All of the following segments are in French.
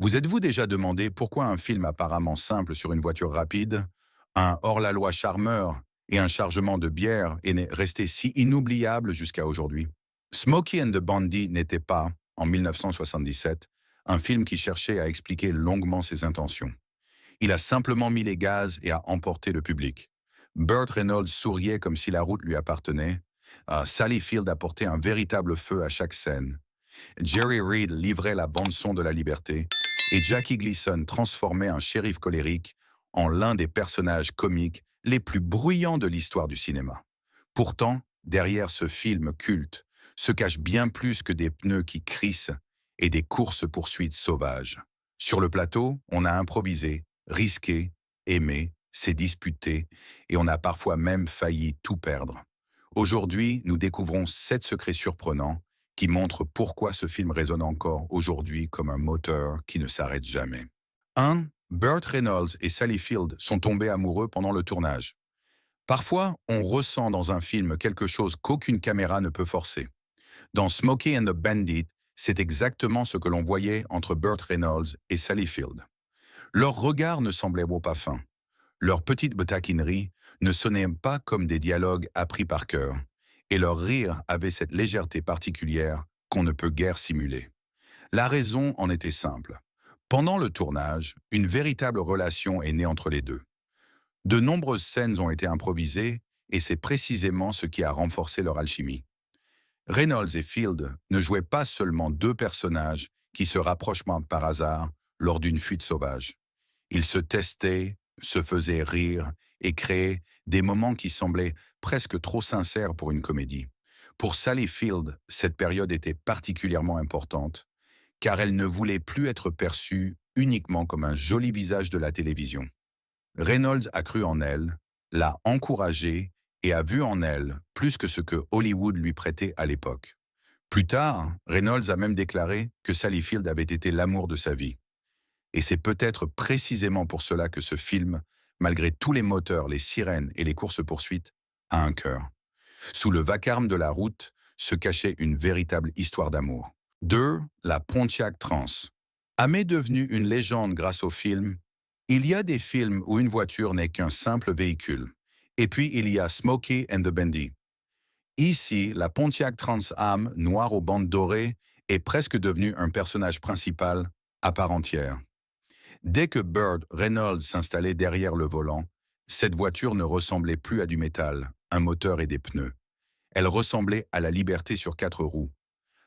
Vous êtes-vous déjà demandé pourquoi un film apparemment simple sur une voiture rapide, un hors-la-loi charmeur et un chargement de bière resté si inoubliable jusqu'à aujourd'hui? Smokey and the Bandit n'était pas, en 1977, un film qui cherchait à expliquer longuement ses intentions. Il a simplement mis les gaz et a emporté le public. Burt Reynolds souriait comme si la route lui appartenait. Sally Field apportait un véritable feu à chaque scène. Jerry Reed livrait la bande-son de la liberté et Jackie Gleason transformait un shérif colérique en l'un des personnages comiques les plus bruyants de l'histoire du cinéma. Pourtant, derrière ce film culte, se cache bien plus que des pneus qui crissent et des courses-poursuites sauvages. Sur le plateau, on a improvisé, risqué, aimé, s'est disputé et on a parfois même failli tout perdre. Aujourd'hui, nous découvrons 7 secrets surprenants qui montre pourquoi ce film résonne encore aujourd'hui comme un moteur qui ne s'arrête jamais. 1. Burt Reynolds et Sally Field sont tombés amoureux pendant le tournage. Parfois, on ressent dans un film quelque chose qu'aucune caméra ne peut forcer. Dans Smokey and the Bandit, c'est exactement ce que l'on voyait entre Burt Reynolds et Sally Field. Leurs regards ne semblaient pas fins. Leurs petites taquineries ne sonnaient pas comme des dialogues appris par cœur, et leur rire avait cette légèreté particulière qu'on ne peut guère simuler. La raison en était simple. Pendant le tournage, une véritable relation est née entre les deux. De nombreuses scènes ont été improvisées, et c'est précisément ce qui a renforcé leur alchimie. Reynolds et Field ne jouaient pas seulement deux personnages qui se rapprochent par hasard lors d'une fuite sauvage. Ils se testaient, se faisaient rire et créaient des moments qui semblaient presque trop sincères pour une comédie. Pour Sally Field, cette période était particulièrement importante, car elle ne voulait plus être perçue uniquement comme un joli visage de la télévision. Reynolds a cru en elle, l'a encouragée et a vu en elle plus que ce que Hollywood lui prêtait à l'époque. Plus tard, Reynolds a même déclaré que Sally Field avait été l'amour de sa vie. Et c'est peut-être précisément pour cela que ce film, malgré tous les moteurs, les sirènes et les courses-poursuites, a un cœur. Sous le vacarme de la route se cachait une véritable histoire d'amour. 2. La Pontiac Trans. Amé devenu une légende grâce au film, il y a des films où une voiture n'est qu'un simple véhicule. Et puis il y a Smokey and the Bandit. Ici, la Pontiac Trans Am, noire aux bandes dorées, est presque devenue un personnage principal à part entière. Dès que Burt Reynolds s'installait derrière le volant, cette voiture ne ressemblait plus à du métal, un moteur et des pneus. Elle ressemblait à la liberté sur 4 roues.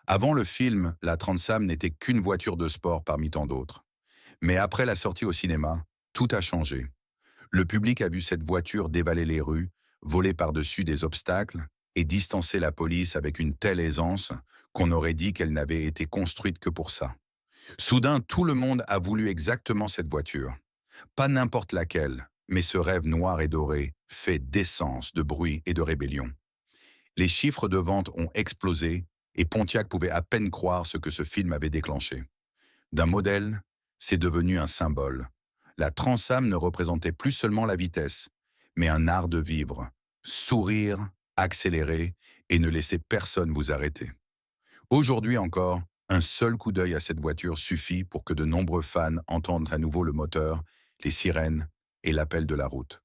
Avant le film, la Trans Am n'était qu'une voiture de sport parmi tant d'autres. Mais après la sortie au cinéma, tout a changé. Le public a vu cette voiture dévaler les rues, voler par-dessus des obstacles et distancer la police avec une telle aisance qu'on aurait dit qu'elle n'avait été construite que pour ça. Soudain, tout le monde a voulu exactement cette voiture. Pas n'importe laquelle, mais ce rêve noir et doré, fait d'essence, de bruit et de rébellion. Les chiffres de vente ont explosé et Pontiac pouvait à peine croire ce que ce film avait déclenché. D'un modèle, c'est devenu un symbole. La Trans Am ne représentait plus seulement la vitesse, mais un art de vivre. Sourire, accélérer et ne laisser personne vous arrêter. Aujourd'hui encore, un seul coup d'œil à cette voiture suffit pour que de nombreux fans entendent à nouveau le moteur, les sirènes et l'appel de la route.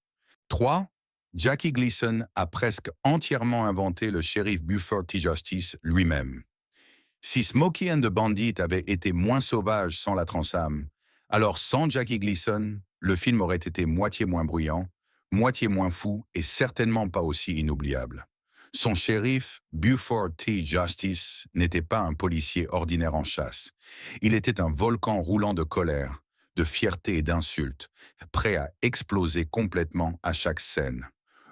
3. Jackie Gleason a presque entièrement inventé le shérif Buford T. Justice lui-même. Si Smokey and the Bandit avait été moins sauvage sans la Trans Am, alors sans Jackie Gleason, le film aurait été moitié moins bruyant, moitié moins fou et certainement pas aussi inoubliable. Son shérif, Buford T. Justice, n'était pas un policier ordinaire en chasse. Il était un volcan roulant de colère, de fierté et d'insultes, prêt à exploser complètement à chaque scène.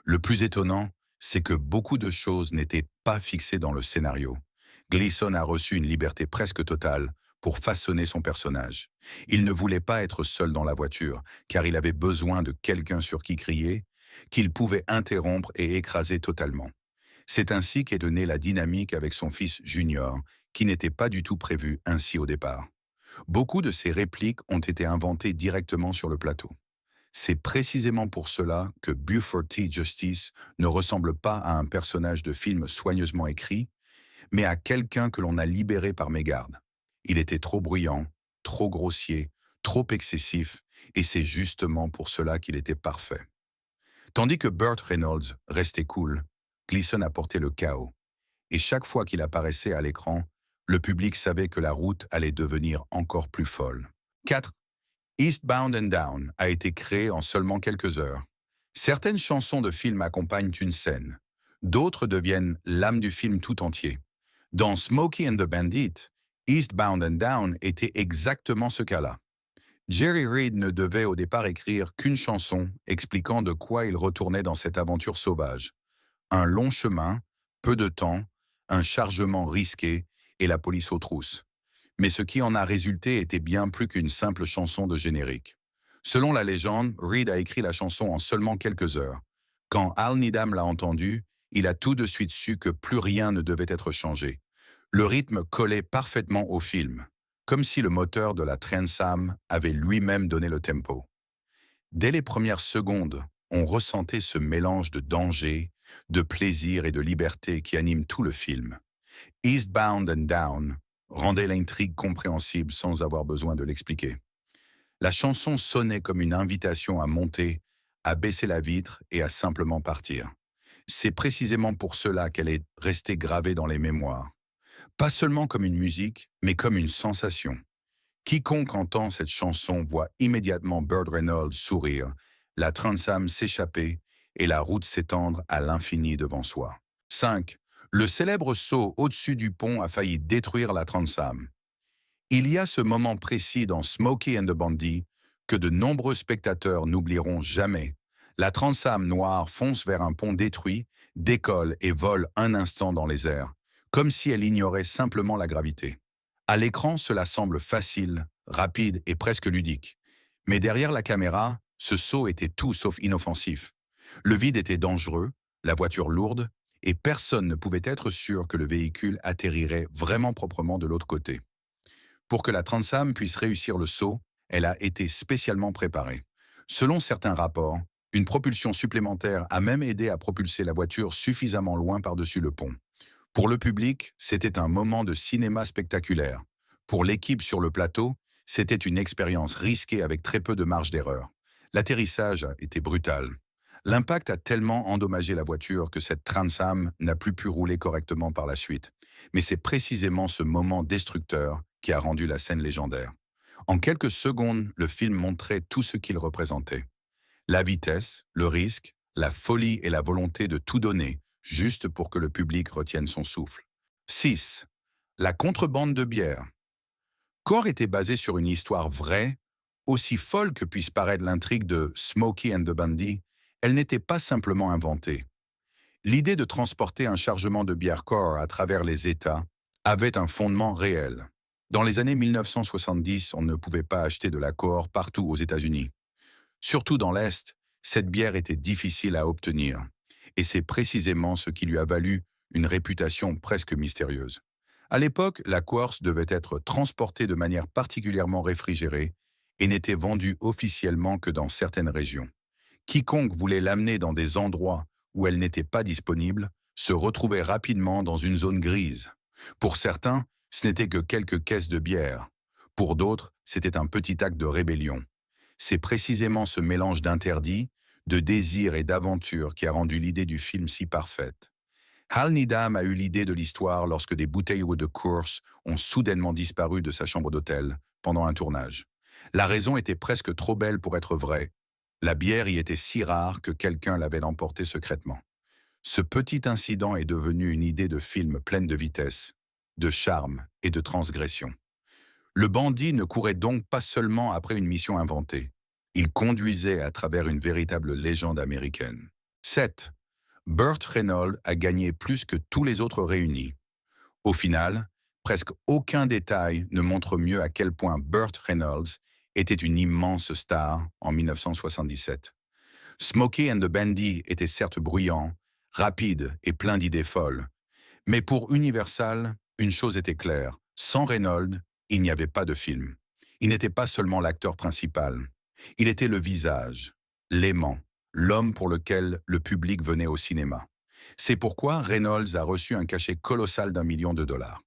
Le plus étonnant, c'est que beaucoup de choses n'étaient pas fixées dans le scénario. Gleason a reçu une liberté presque totale pour façonner son personnage. Il ne voulait pas être seul dans la voiture, car il avait besoin de quelqu'un sur qui crier, qu'il pouvait interrompre et écraser totalement. C'est ainsi qu'est née la dynamique avec son fils Junior, qui n'était pas du tout prévu ainsi au départ. Beaucoup de ces répliques ont été inventées directement sur le plateau. C'est précisément pour cela que Buford T. Justice ne ressemble pas à un personnage de film soigneusement écrit, mais à quelqu'un que l'on a libéré par mégarde. Il était trop bruyant, trop grossier, trop excessif, et c'est justement pour cela qu'il était parfait. Tandis que Burt Reynolds restait cool, Gleason apportait le chaos. Et chaque fois qu'il apparaissait à l'écran, le public savait que la route allait devenir encore plus folle. 4. Eastbound and Down a été créé en seulement quelques heures. Certaines chansons de films accompagnent une scène. D'autres deviennent l'âme du film tout entier. Dans Smokey and the Bandit, Eastbound and Down était exactement ce cas-là. Jerry Reed ne devait au départ écrire qu'une chanson expliquant de quoi il retournait dans cette aventure sauvage. Un long chemin, peu de temps, un chargement risqué et la police aux trousses. Mais ce qui en a résulté était bien plus qu'une simple chanson de générique. Selon la légende, Reed a écrit la chanson en seulement quelques heures. Quand Al Needham l'a entendue, il a tout de suite su que plus rien ne devait être changé. Le rythme collait parfaitement au film, comme si le moteur de la Trans Am avait lui-même donné le tempo. Dès les premières secondes, on ressentait ce mélange de danger, de plaisir et de liberté qui anime tout le film. Eastbound and Down rendait l'intrigue compréhensible sans avoir besoin de l'expliquer. La chanson sonnait comme une invitation à monter, à baisser la vitre et à simplement partir. C'est précisément pour cela qu'elle est restée gravée dans les mémoires. Pas seulement comme une musique, mais comme une sensation. Quiconque entend cette chanson voit immédiatement Burt Reynolds sourire, la Trans Am s'échapper et la route s'étendre à l'infini devant soi. 5. Le célèbre saut au-dessus du pont a failli détruire la Trans Am. Il y a ce moment précis dans Smokey and the Bandit que de nombreux spectateurs n'oublieront jamais. La Trans Am noire fonce vers un pont détruit, décolle et vole un instant dans les airs, comme si elle ignorait simplement la gravité. À l'écran, cela semble facile, rapide et presque ludique. Mais derrière la caméra, ce saut était tout sauf inoffensif. Le vide était dangereux, la voiture lourde, et personne ne pouvait être sûr que le véhicule atterrirait vraiment proprement de l'autre côté. Pour que la Trans Am puisse réussir le saut, elle a été spécialement préparée. Selon certains rapports, une propulsion supplémentaire a même aidé à propulser la voiture suffisamment loin par-dessus le pont. Pour le public, c'était un moment de cinéma spectaculaire. Pour l'équipe sur le plateau, c'était une expérience risquée avec très peu de marge d'erreur. L'atterrissage a été brutal. L'impact a tellement endommagé la voiture que cette Trans Am n'a plus pu rouler correctement par la suite. Mais c'est précisément ce moment destructeur qui a rendu la scène légendaire. En quelques secondes, le film montrait tout ce qu'il représentait. La vitesse, le risque, la folie et la volonté de tout donner, juste pour que le public retienne son souffle. 6. La contrebande de bière. Core était basé sur une histoire vraie, aussi folle que puisse paraître l'intrigue de Smokey and the Bandit, elle n'était pas simplement inventée. L'idée de transporter un chargement de bière Core à travers les États avait un fondement réel. Dans les années 1970, on ne pouvait pas acheter de la Core partout aux États-Unis. Surtout dans l'Est, cette bière était difficile à obtenir. Et c'est précisément ce qui lui a valu une réputation presque mystérieuse. À l'époque, la Coors devait être transportée de manière particulièrement réfrigérée et n'était vendue officiellement que dans certaines régions. Quiconque voulait l'amener dans des endroits où elle n'était pas disponible se retrouvait rapidement dans une zone grise. Pour certains, ce n'était que quelques caisses de bière. Pour d'autres, c'était un petit acte de rébellion. C'est précisément ce mélange d'interdits, de désir et d'aventure qui a rendu l'idée du film si parfaite. Al Needham a eu l'idée de l'histoire lorsque des bouteilles de Coors ont soudainement disparu de sa chambre d'hôtel pendant un tournage. La raison était presque trop belle pour être vraie. La bière y était si rare que quelqu'un l'avait emportée secrètement. Ce petit incident est devenu une idée de film pleine de vitesse, de charme et de transgression. Le bandit ne courait donc pas seulement après une mission inventée. Il conduisait à travers une véritable légende américaine. 7. Burt Reynolds a gagné plus que tous les autres réunis. Au final, presque aucun détail ne montre mieux à quel point Burt Reynolds était une immense star en 1977. Smokey and the Bandit était certes bruyant, rapide et plein d'idées folles. Mais pour Universal, une chose était claire, sans Reynolds, il n'y avait pas de film. Il n'était pas seulement l'acteur principal. Il était le visage, l'aimant, l'homme pour lequel le public venait au cinéma. C'est pourquoi Reynolds a reçu un cachet colossal d'1 million de dollars.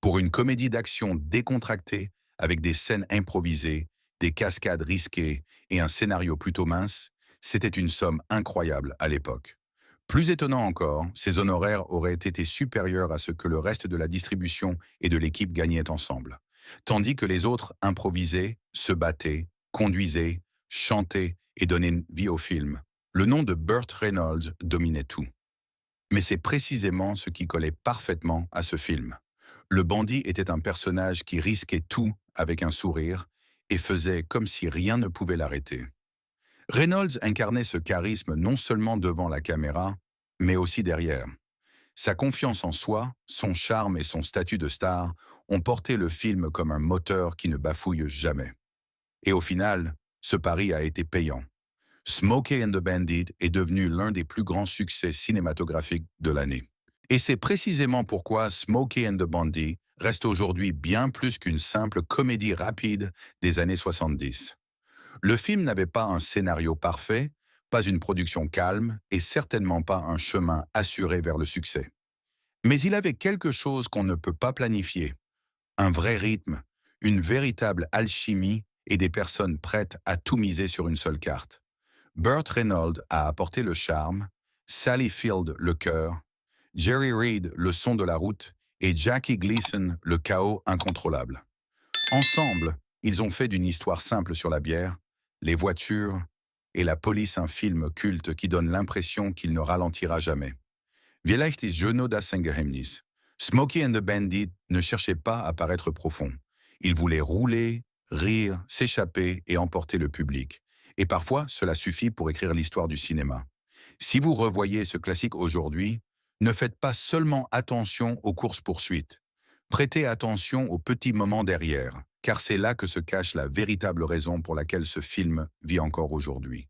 Pour une comédie d'action décontractée, avec des scènes improvisées, des cascades risquées et un scénario plutôt mince, c'était une somme incroyable à l'époque. Plus étonnant encore, ces honoraires auraient été supérieurs à ce que le reste de la distribution et de l'équipe gagnaient ensemble. Tandis que les autres improvisaient, se battaient, conduisaient, chantaient et donnaient vie au film. Le nom de Burt Reynolds dominait tout. Mais c'est précisément ce qui collait parfaitement à ce film. Le bandit était un personnage qui risquait tout avec un sourire et faisait comme si rien ne pouvait l'arrêter. Reynolds incarnait ce charisme non seulement devant la caméra, mais aussi derrière. Sa confiance en soi, son charme et son statut de star ont porté le film comme un moteur qui ne bafouille jamais. Et au final, ce pari a été payant. Smokey and the Bandit est devenu l'un des plus grands succès cinématographiques de l'année. Et c'est précisément pourquoi Smokey and the Bandit reste aujourd'hui bien plus qu'une simple comédie rapide des années 70. Le film n'avait pas un scénario parfait, pas une production calme et certainement pas un chemin assuré vers le succès. Mais il avait quelque chose qu'on ne peut pas planifier, un vrai rythme, une véritable alchimie et des personnes prêtes à tout miser sur une seule carte. Burt Reynolds a apporté le charme, Sally Field le cœur, Jerry Reed le son de la route et Jackie Gleason le chaos incontrôlable. Ensemble, ils ont fait d'une histoire simple sur la bière, les voitures et la police un film culte qui donne l'impression qu'il ne ralentira jamais. Vielleicht ist Juno das Geheimnis. Smokey and the Bandit ne cherchait pas à paraître profond. Il voulait rouler, rire, s'échapper et emporter le public. Et parfois, cela suffit pour écrire l'histoire du cinéma. Si vous revoyez ce classique aujourd'hui, ne faites pas seulement attention aux courses-poursuites. Prêtez attention aux petits moments derrière, car c'est là que se cache la véritable raison pour laquelle ce film vit encore aujourd'hui.